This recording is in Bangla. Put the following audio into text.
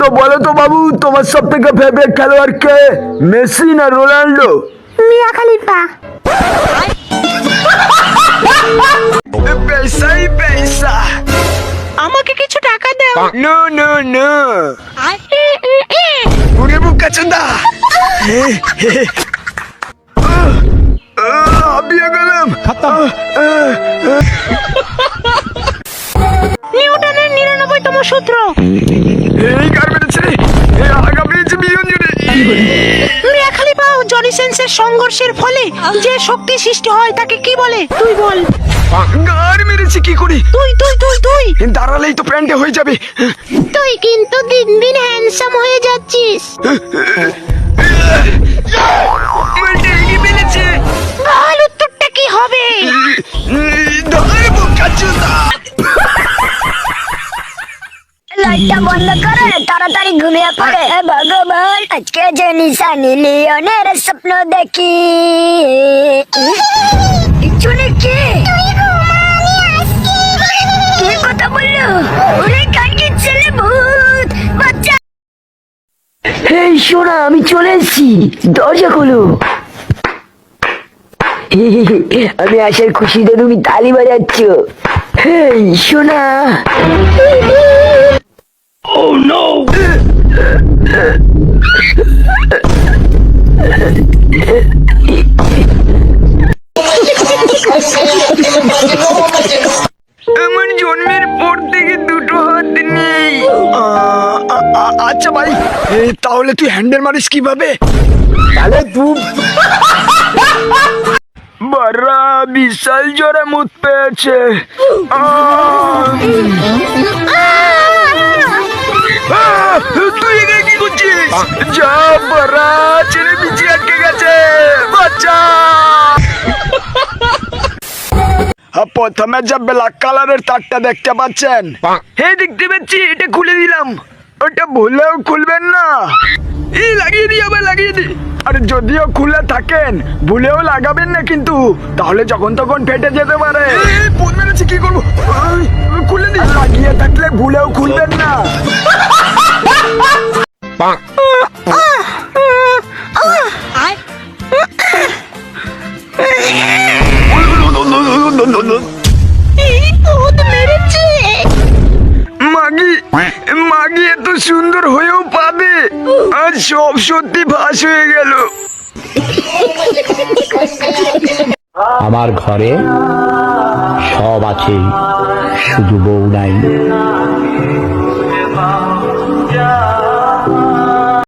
তো বলো তো বাবু, তোমার সব থেকে ফেভারিট খেলোয়াড় কে, মেসি না রোনাল্ডো? মিয়া খালিফা। পয়সাই পয়সা। আমাকে কিছু টাকা দাও। নো নো নো, পুরে বুকা চন্দা। হাবিয়ে গেলাম। নিউটনের 99তম সূত্র। এই কার মেরেছে রে? আগা পেয়েছে বিয়ন জুড়ে। মিয়া খালিফা ও জনি সেন্সের সংঘর্ষের ফলে যে শক্তি সৃষ্টি হয় তাকে কি বলে? তুই বল। গার মেরেছে কি করে? তুই তুই তুই তুই দাঁড়ালেই তো প্যান্টে হয়ে যাবে। তুই কিন্তু দিন দিন হ্যান্ডসাম হয়ে যাচ্ছিস। মালটা এগিয়ে ফেলেছে। বল উত্তরটা কি হবে? ধরে বুকা চন্দা। লাইটটা বন্ধ করে তাড়াতাড়ি ঘুমিয়ে পড়ে। ভগবান, আজকে যে নিশানি লিওনের স্বপ্ন দেখি। পিছনে কে? কে কথা বললো? ওরে কালকে ছেলে ভূত বাচ্চা। এই শোনা, আমি চলে এসেছি, দরজা খোলো। আমি আসার খুশিতে তুমি তালি বাজাচ্ছ। এই শোনা। Oh no! আমার জন্মের পর থেকে দুটো হাত নেই। আচ্ছা ভাই, তাহলে তুই হ্যান্ডেল মারিস কিভাবে? তাহলে তুই বারা বিশাল জোরে মুত পেয়েছে। তুই এখানে কি করছিস? যা বারা, ছেলে পিছিয়ে আটকে গেছে, বাচ্চা। প্রথমে যে ব্ল্যাক কালারের তারটা দেখতে পাচ্ছেন, হ্যাঁ দেখতে পাচ্ছি, এটা খুলে দিলাম। ওটা ভুলেও খুলবেন না। এই লাগিয়ে দিই, আবার লাগিয়ে দিই। আর যদিও খুলে থাকেন, ভুলেও লাগাবেন না কিন্তু, তাহলে যখন তখন ফেটে যেতে পারে। মেরেছি, কি করবো? খুলে দিই। লাগিয়ে থাকলে ভুলেও খুলবেন না। মাগি মাগি এত সুন্দর হয়েও পাবে, আর সব সত্যি ফাঁস হয়ে গেল। আমার ঘরে সব আছে, শুধু বউ নাই।